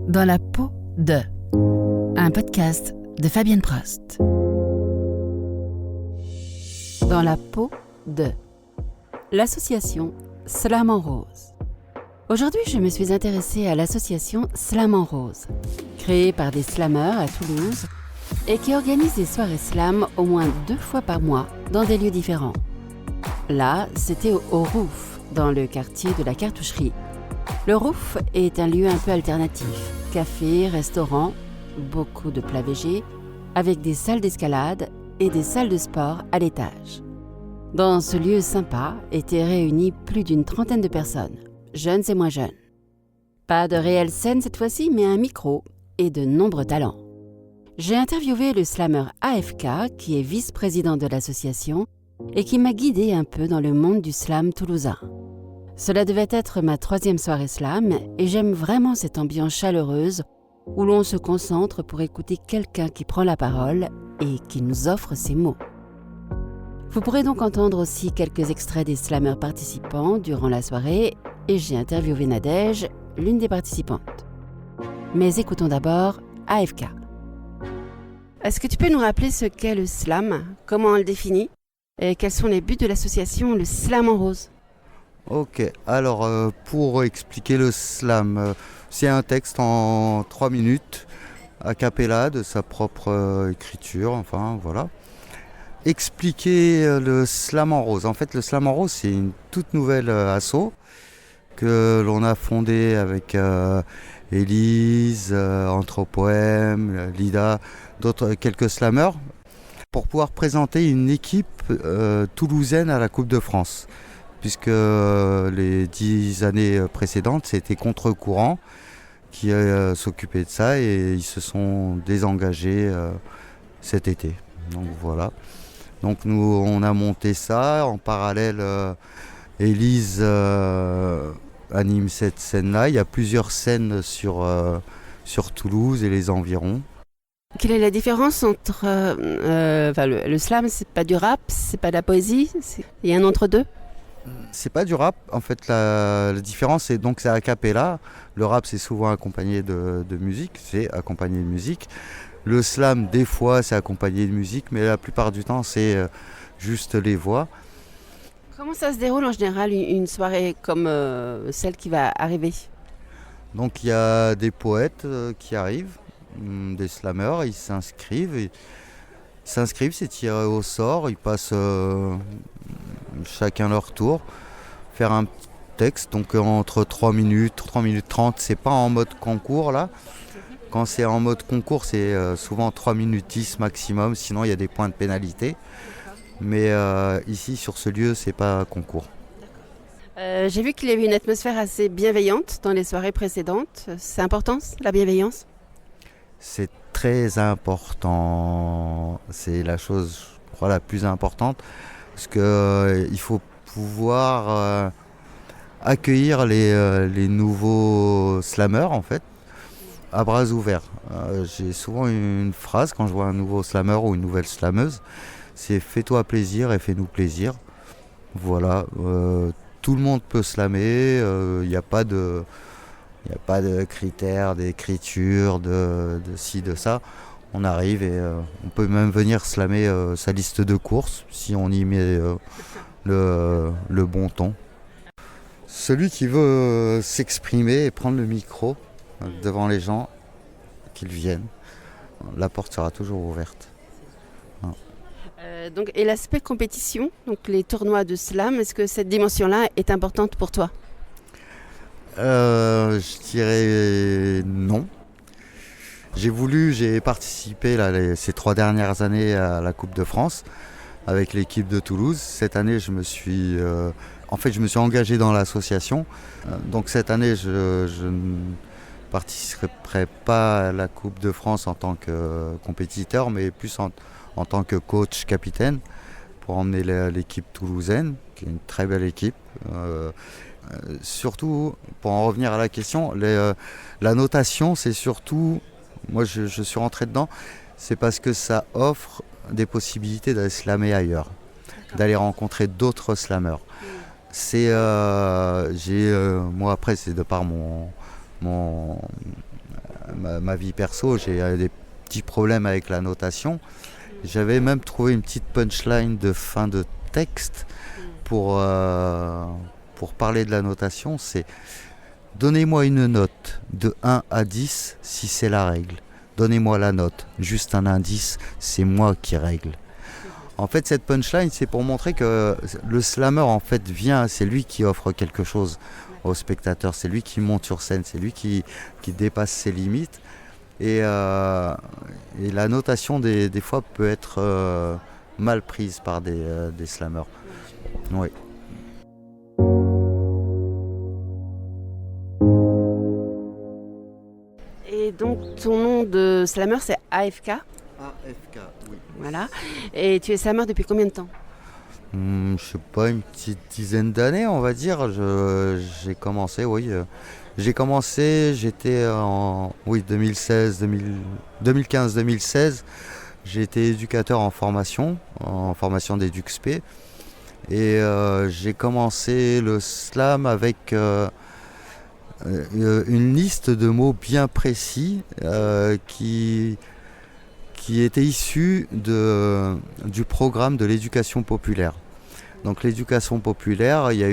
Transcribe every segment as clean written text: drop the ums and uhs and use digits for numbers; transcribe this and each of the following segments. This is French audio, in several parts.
Dans la peau de, un podcast de Fabienne Prost. Dans la peau de, l'association Slam en Rose. Aujourd'hui, je me suis intéressée à l'association Slam en Rose, créée par des slammeurs à Toulouse et qui organise des soirées slam au moins 2 fois par mois dans des lieux différents. Là, c'était au Rouf, dans le quartier de la Cartoucherie. Le Rouf est un lieu un peu alternatif. Café, restaurant, beaucoup de plats végés, avec des salles d'escalade et des salles de sport à l'étage. Dans ce lieu sympa étaient réunis plus d'une trentaine de personnes, jeunes et moins jeunes. Pas de réelle scène cette fois-ci, mais un micro et de nombreux talents. J'ai interviewé le slammer AFK, qui est vice-président de l'association, et qui m'a guidé un peu dans le monde du slam toulousain. Cela devait être ma 3e soirée slam et j'aime vraiment cette ambiance chaleureuse où l'on se concentre pour écouter quelqu'un qui prend la parole et qui nous offre ses mots. Vous pourrez donc entendre aussi quelques extraits des slammeurs participants durant la soirée et j'ai interviewé Nadège, l'une des participantes. Mais écoutons d'abord AFK. Est-ce que tu peux nous rappeler ce qu'est le slam, comment on le définit et quels sont les buts de l'association Le Slam en Rose ? Ok, alors pour expliquer le slam, c'est un texte en 3 minutes, a cappella, de sa propre écriture, enfin voilà. Expliquer le slam en rose. En fait, le slam en rose, c'est une toute nouvelle asso que l'on a fondée avec Élise, Anthropoème, Lida, quelques slammeurs, pour pouvoir présenter une équipe toulousaine à la Coupe de France. Puisque les 10 années précédentes, c'était Contre-Courant qui s'occupait de ça et ils se sont désengagés cet été. Donc voilà. Donc nous, on a monté ça. En parallèle, Élise anime cette scène-là. Il y a plusieurs scènes sur Toulouse et les environs. Quelle est la différence entre le slam, c'est pas du rap, c'est pas de la poésie, il y a un entre-deux? C'est pas du rap, en fait la différence c'est donc c'est a cappella. Le rap c'est souvent accompagné de musique, c'est accompagné de musique. Le slam des fois c'est accompagné de musique, mais la plupart du temps c'est juste les voix. Comment ça se déroule en général une soirée comme celle qui va arriver? Donc il y a des poètes qui arrivent, des slammeurs, ils s'inscrivent, c'est tiré au sort, ils passent chacun leur tour, faire un texte, donc entre 3 minutes 30, c'est pas en mode concours là. Quand c'est en mode concours, c'est souvent 3 minutes 10 maximum, sinon il y a des points de pénalité. Mais ici, sur ce lieu, c'est pas concours. J'ai vu qu'il y avait une atmosphère assez bienveillante dans les soirées précédentes. C'est important, la bienveillance? C'est très important. C'est la chose, je crois, la plus importante. Parce qu'il faut pouvoir accueillir les nouveaux slammeurs, en fait, à bras ouverts. J'ai souvent une phrase quand je vois un nouveau slammer ou une nouvelle slammeuse, c'est « fais-toi plaisir et fais-nous plaisir ». Voilà, tout le monde peut slammer, il n'y a pas de critères d'écriture, de ci, de ça. On arrive et on peut même venir slammer sa liste de courses si on y met le bon ton. Celui qui veut s'exprimer et prendre le micro devant les gens, qu'ils viennent. La porte sera toujours ouverte. Et l'aspect compétition, donc les tournois de slam, est-ce que cette dimension-là est importante pour toi? Je dirais non. J'ai participé ces 3 dernières années à la Coupe de France avec l'équipe de Toulouse. Cette année, je me suis engagé dans l'association. Donc cette année, je ne participerai pas à la Coupe de France en tant que compétiteur, mais plus en tant que coach capitaine pour emmener l'équipe toulousaine, qui est une très belle équipe. Surtout, pour en revenir à la question, la notation, c'est surtout, moi je suis rentré dedans, c'est parce que ça offre des possibilités d'aller slammer ailleurs, d'aller rencontrer d'autres slammeurs. Moi après, c'est de par mon ma vie perso, j'ai des petits problèmes avec la notation. J'avais même trouvé une petite punchline de fin de texte pour parler de la notation. C'est: donnez-moi une note de 1 à 10 si c'est la règle. Donnez-moi la note, juste un indice, c'est moi qui règle. En fait, cette punchline, c'est pour montrer que le slammer, en fait, c'est lui qui offre quelque chose au spectateur, c'est lui qui monte sur scène, c'est lui qui dépasse ses limites. Et la notation, des fois, peut être mal prise par des slammers. Oui. Et donc, ton nom de slammer, c'est AFK. AFK, oui. Voilà. Et tu es slammer depuis combien de temps? Je sais pas, une petite dizaine d'années, on va dire. J'ai commencé, oui. J'étais en 2015-2016. J'ai été éducateur en formation d'EduxP. Et j'ai commencé le slam avec une liste de mots bien précis qui était issu du programme de l'éducation populaire. Donc l'éducation populaire, il y a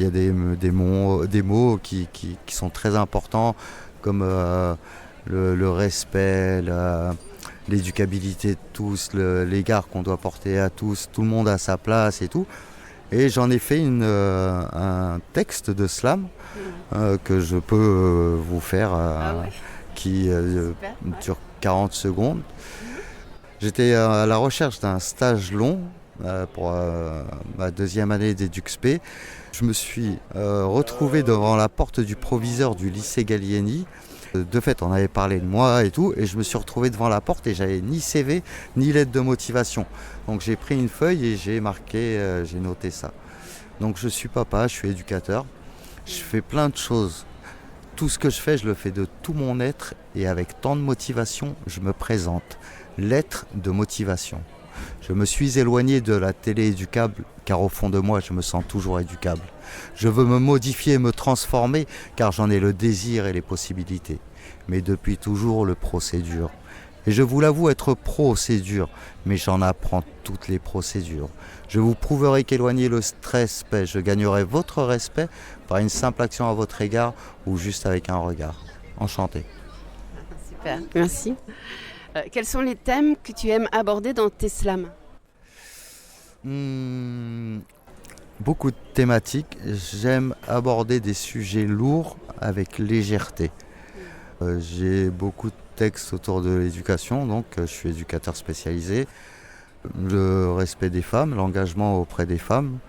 des mots qui sont très importants, comme le respect, l'éducabilité de tous, l'égard qu'on doit porter à tous, tout le monde à sa place et tout. Et j'en ai fait un texte de slam que je peux vous faire, qui dure 40 secondes. J'étais à la recherche d'un stage long pour ma deuxième année d'EduxP. Je me suis retrouvé devant la porte du proviseur du lycée Gallieni. De fait, on avait parlé de moi et tout, et je me suis retrouvé devant la porte et j'avais ni CV ni lettre de motivation. Donc j'ai pris une feuille et j'ai noté ça. Donc je suis papa, je suis éducateur, je fais plein de choses. Tout ce que je fais, je le fais de tout mon être, et avec tant de motivation, je me présente. Lettre de motivation. Je me suis éloigné de la télé éducable, car au fond de moi, je me sens toujours éducable. Je veux me modifier et me transformer, car j'en ai le désir et les possibilités. Mais depuis toujours, le procédure. Et je vous l'avoue, être pro, c'est dur, mais j'en apprends toutes les procédures. Je vous prouverai qu'éloigner le stress paie. Je gagnerai votre respect par une simple action à votre égard ou juste avec un regard. Enchanté. Super, merci. Quels sont les thèmes que tu aimes aborder dans tes slams? Beaucoup de thématiques. J'aime aborder des sujets lourds avec légèreté. J'ai beaucoup de textes autour de l'éducation, donc je suis éducateur spécialisé. Le respect des femmes, l'engagement auprès des femmes,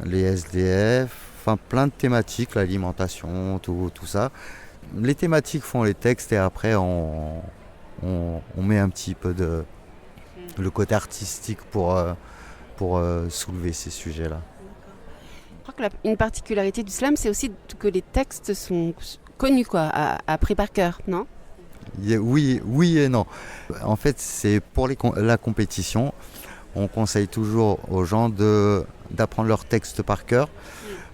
les SDF, enfin plein de thématiques, l'alimentation, tout ça. Les thématiques font les textes et après on met un petit peu le côté artistique pour soulever ces sujets-là. Je crois que une particularité du slam, c'est aussi que les textes sont connus, appris par cœur, non? Oui et non. En fait, c'est pour la compétition. On conseille toujours aux gens d'apprendre leur texte par cœur,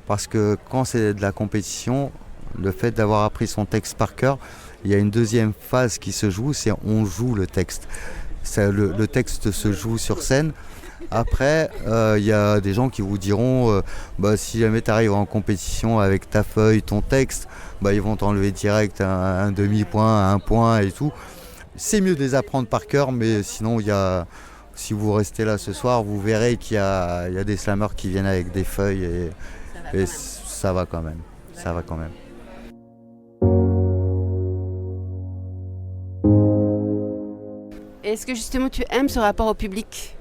parce que quand c'est de la compétition, le fait d'avoir appris son texte par cœur, il y a une deuxième phase qui se joue, c'est on joue le texte. Le texte se joue sur scène. Après, il y a des gens qui vous diront si jamais tu arrives en compétition avec ta feuille, ton texte, ils vont t'enlever direct un demi-point, un point et tout. C'est mieux de les apprendre par cœur, mais sinon, si vous restez là ce soir, vous verrez qu'il y a des slammers qui viennent avec des feuilles et ça va quand même. Ça va quand même. Est-ce que justement tu aimes ce rapport au public?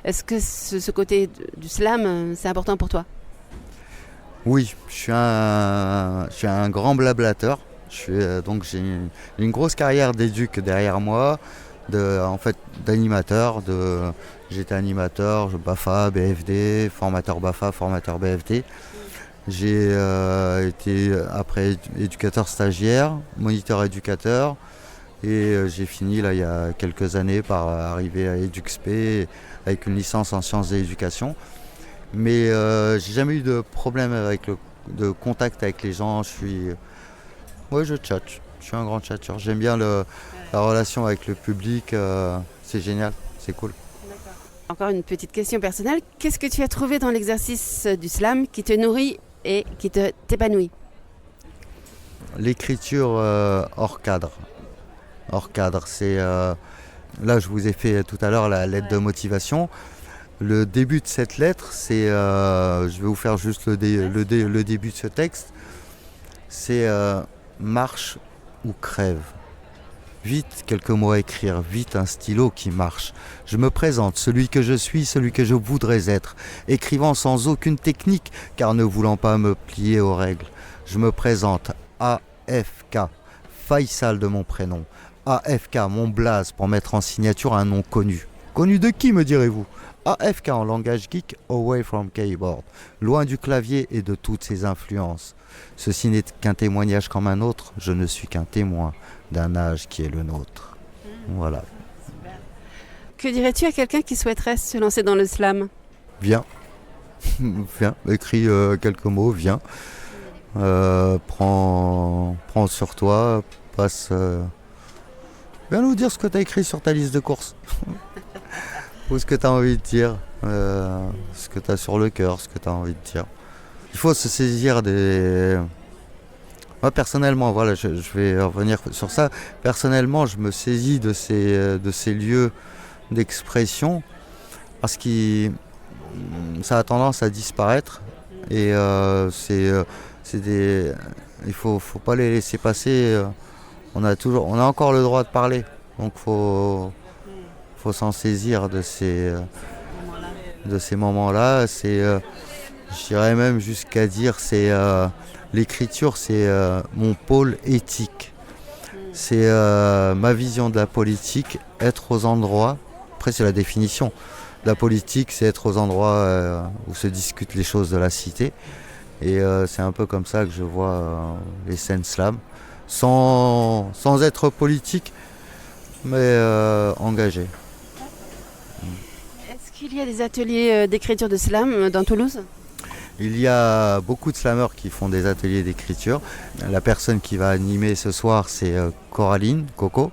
Est-ce que ce côté du slam, c'est important pour toi? Oui, je suis un grand blablateur. J'ai une grosse carrière d'éduc derrière moi, d'animateur. J'étais animateur, BAFA, BFD, formateur BAFA, formateur BFD. J'ai été après éducateur stagiaire, moniteur éducateur. Et j'ai fini là il y a quelques années par arriver à EduxP avec une licence en sciences de l'éducation. Mais j'ai jamais eu de problème de contact avec les gens. Je tchatche. Je suis un grand tchatcheur. J'aime bien la relation avec le public. C'est génial, c'est cool. Encore une petite question personnelle. Qu'est-ce que tu as trouvé dans l'exercice du slam qui te nourrit et qui t'épanouit? L'écriture hors cadre. Hors cadre, c'est... là, je vous ai fait tout à l'heure la lettre de motivation. Le début de cette lettre, c'est... je vais vous faire juste le début de ce texte. C'est marche ou crève. Vite, quelques mots à écrire, vite un stylo qui marche. Je me présente, celui que je suis, celui que je voudrais être, écrivant sans aucune technique, car ne voulant pas me plier aux règles. Je me présente, AFK, Faisal de mon prénom. AFK, mon blaze, pour mettre en signature un nom connu. Connu de qui, me direz-vous? AFK en langage geek, away from keyboard, loin du clavier et de toutes ses influences. Ceci n'est qu'un témoignage comme un autre, je ne suis qu'un témoin d'un âge qui est le nôtre. Voilà. Que dirais-tu à quelqu'un qui souhaiterait se lancer dans le slam? Viens, viens, écris quelques mots, viens. Prends sur toi, passe... viens nous dire ce que tu as écrit sur ta liste de courses. Ou ce que tu as envie de dire, ce que tu as sur le cœur, ce que tu as envie de dire. Il faut se saisir des... Moi personnellement, voilà, je vais revenir sur ça. Personnellement, je me saisis de ces lieux d'expression parce que ça a tendance à disparaître et c'est des... Il faut pas les laisser passer. On a encore le droit de parler, donc faut s'en saisir de ces moments-là. C'est, je dirais même jusqu'à dire, c'est l'écriture, c'est mon pôle éthique. C'est ma vision de la politique, être aux endroits. Après, c'est la définition. La politique, c'est être aux endroits où se discutent les choses de la cité. Et c'est un peu comme ça que je vois les scènes slam, sans être politique, mais engagé. Est-ce qu'il y a des ateliers d'écriture de slam dans Toulouse? Il y a beaucoup de slammeurs qui font des ateliers d'écriture. La personne qui va animer ce soir, c'est Coraline, Coco.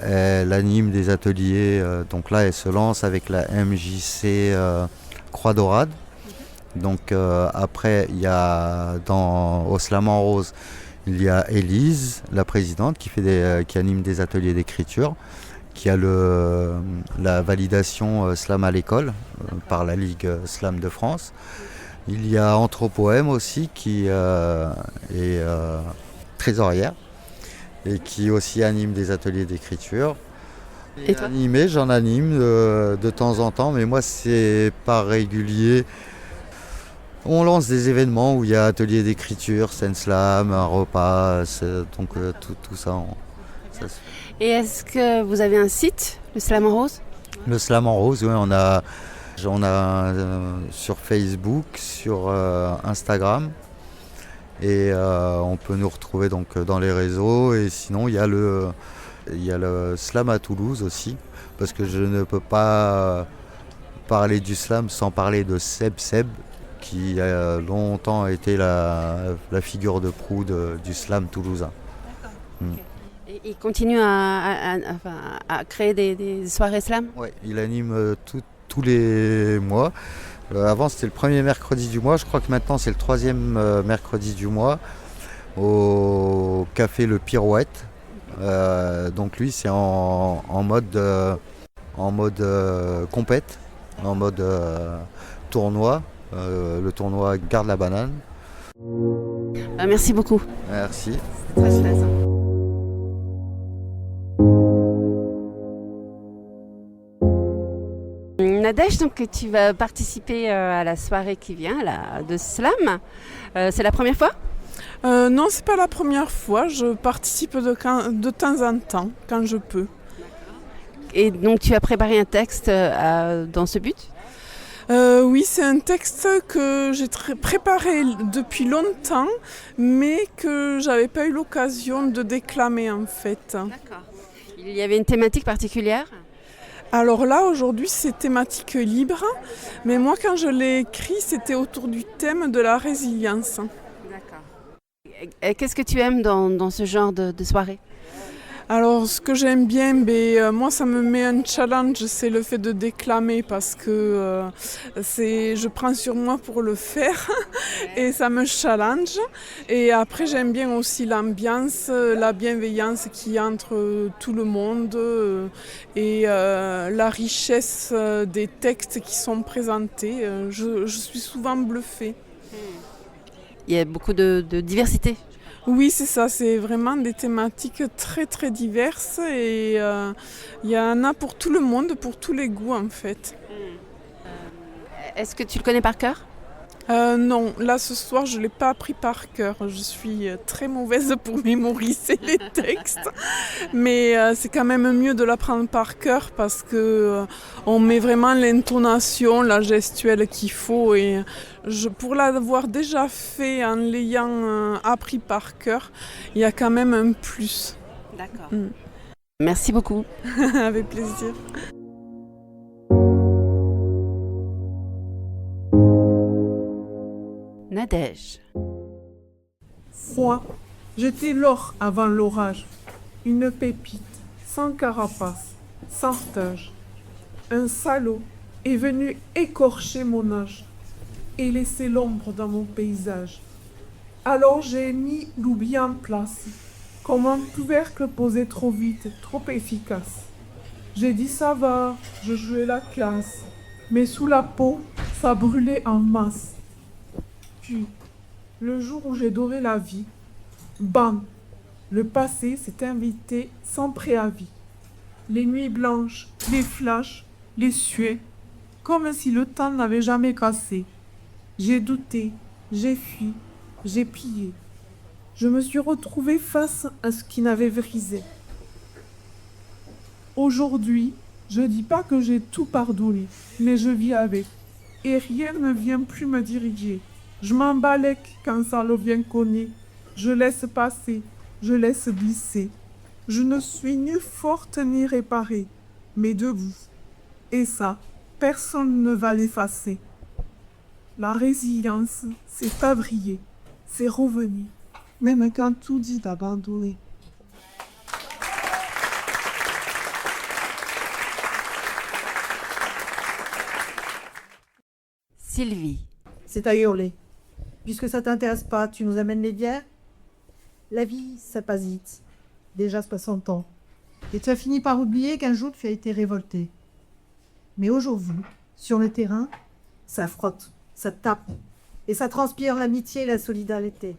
Elle anime des ateliers, donc là elle se lance avec la MJC Croix Dorade. Donc après, il y a au Slam en Rose, il y a Élise, la présidente, qui anime des ateliers d'écriture, qui a la validation Slam à l'école par la Ligue Slam de France. Il y a Anthropoème aussi qui est trésorière et qui aussi anime des ateliers d'écriture. Et toi? J'en anime de temps en temps, mais moi c'est pas régulier. On lance des événements où il y a ateliers d'écriture, scène slam, un repas, donc tout ça. Ça se fait. Et est-ce que vous avez un site, le Slam en Rose? Le Slam en Rose, oui, on a sur Facebook, sur Instagram, et on peut nous retrouver donc dans les réseaux. Et sinon, il y a le Slam à Toulouse aussi, parce que je ne peux pas parler du slam sans parler de Seb, qui a longtemps été la figure de proue du slam toulousain. D'accord. Et il continue à créer des soirées slam? Oui, il anime tous les mois. Avant, c'était le premier mercredi du mois. Je crois que maintenant, c'est le troisième mercredi du mois au café Le Pirouette. Donc lui, c'est en mode compète, en mode tournoi. Le tournoi Garde la banane. Merci beaucoup. Merci. C'est très intéressant. Nadège, donc tu vas participer à la soirée qui vient là, de slam. C'est la première fois? Non, c'est pas la première fois. Je participe de temps en temps, quand je peux. Et donc tu as préparé un texte dans ce but? Oui, c'est un texte que j'ai préparé depuis longtemps, mais que j'avais pas eu l'occasion de déclamer en fait. D'accord. Il y avait une thématique particulière? Alors là, aujourd'hui, c'est thématique libre, mais moi, quand je l'ai écrit, c'était autour du thème de la résilience. D'accord. Et qu'est-ce que tu aimes dans ce genre de soirée? Alors, ce que j'aime bien, moi, ça me met un challenge, c'est le fait de déclamer parce que je prends sur moi pour le faire et ça me challenge. Et après, j'aime bien aussi l'ambiance, la bienveillance qu'il y a entre tout le monde et la richesse des textes qui sont présentés. Je suis souvent bluffée. Il y a beaucoup de diversité. Oui, c'est ça, c'est vraiment des thématiques très très diverses et il y en a pour tout le monde, pour tous les goûts en fait. Est-ce que tu le connais par cœur? Non, là ce soir je ne l'ai pas appris par cœur, je suis très mauvaise pour mémoriser les textes, mais c'est quand même mieux de l'apprendre par cœur parce que on met vraiment l'intonation, la gestuelle qu'il faut et pour l'avoir déjà fait en l'ayant appris par cœur, il y a quand même un plus. D'accord. Merci beaucoup. Avec plaisir. Nadège. Froid, j'étais l'or avant l'orage, une pépite, sans carapace, sans tâche. Un salaud est venu écorcher mon âge et laisser l'ombre dans mon paysage. Alors j'ai mis l'oubli en place, comme un couvercle posé trop vite, trop efficace. J'ai dit ça va, je jouais la classe, mais sous la peau, ça brûlait en masse. Puis, le jour où j'ai doré la vie, bam, le passé s'est invité sans préavis. Les nuits blanches, les flashs, les suées, comme si le temps n'avait jamais cassé. J'ai douté, j'ai fui, j'ai pillé. Je me suis retrouvée face à ce qui n'avait brisé. Aujourd'hui, je dis pas que j'ai tout pardonné, mais je vis avec. Et rien ne vient plus me diriger. Je m'embalèque quand ça le vient cogner. Je laisse passer, je laisse glisser. Je ne suis ni forte ni réparée, mais debout. Et ça, personne ne va l'effacer. La résilience, c'est pas briller, c'est revenir, même quand tout dit d'abandonner. Sylvie. C'est à hurler. Puisque ça t'intéresse pas, tu nous amènes les bières? La vie, ça passe vite. Déjà 60 ans. Et tu as fini par oublier qu'un jour tu as été révolté. Mais aujourd'hui, sur le terrain, ça frotte, ça tape. Et ça transpire l'amitié et la solidarité.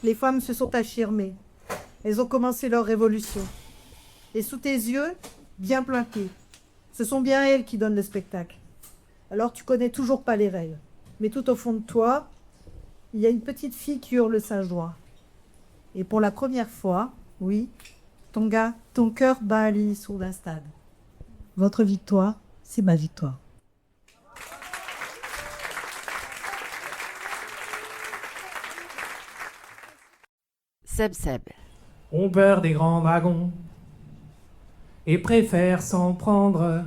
Les femmes se sont affirmées. Elles ont commencé leur révolution. Et sous tes yeux, bien plantés, ce sont bien elles qui donnent le spectacle. Alors tu connais toujours pas les règles. Mais tout au fond de toi, il y a une petite fille qui hurle sa joie. Et pour la première fois, oui, ton cœur bat à l'unisson d'un stade. Votre victoire, c'est ma victoire. Seb. On peur des grands dragons et préfère s'en prendre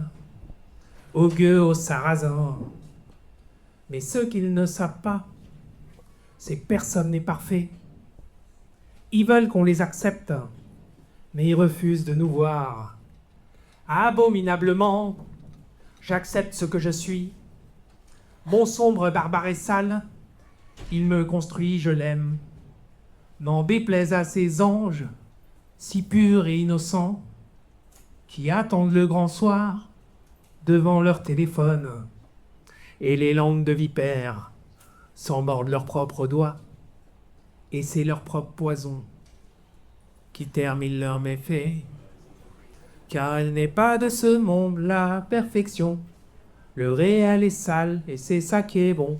aux gueux, aux sarrasins. Mais ce qu'ils ne savent pas, c'est que personne n'est parfait. Ils veulent qu'on les accepte, mais ils refusent de nous voir. Abominablement, j'accepte ce que je suis. Mon sombre barbare et sale, il me construit, je l'aime. N'en déplaise à ces anges, si purs et innocents, qui attendent le grand soir devant leur téléphone. Et les langues de vipères s'en mordent leurs propres doigts. Et c'est leur propre poison qui termine leur méfait. Car elle n'est pas de ce monde la perfection. Le réel est sale et c'est ça qui est bon.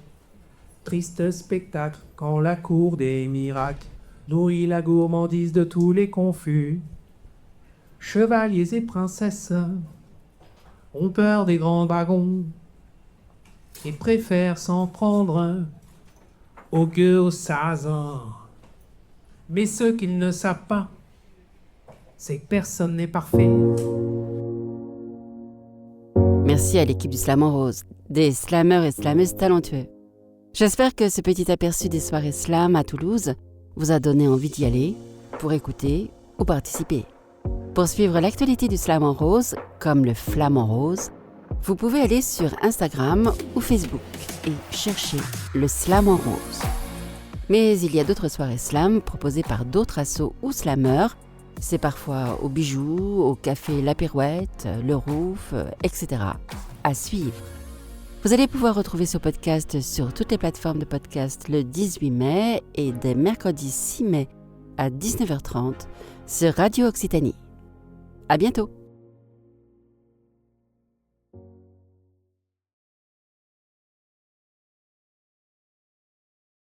Triste spectacle quand la cour des miracles nourrit la gourmandise de tous les confus. Chevaliers et princesses ont peur des grands dragons et préfèrent s'en prendre aux gueux, aux sarrasins. Mais ce qu'ils ne savent pas, c'est que personne n'est parfait. Merci à l'équipe du Slam en Rose, des slammeurs et slammeuses talentueux. J'espère que ce petit aperçu des soirées slam à Toulouse vous a donné envie d'y aller pour écouter ou participer. Pour suivre l'actualité du Slam en Rose, comme le Flamand Rose, vous pouvez aller sur Instagram ou Facebook et chercher le Slam en Rose. Mais il y a d'autres soirées slam proposées par d'autres assos ou slammeurs. C'est parfois au Bijou, au café La Pirouette, le Roof, etc. À suivre. Vous allez pouvoir retrouver ce podcast sur toutes les plateformes de podcast le 18 mai et dès mercredi 6 mai à 19h30 sur Radio Occitanie. À bientôt!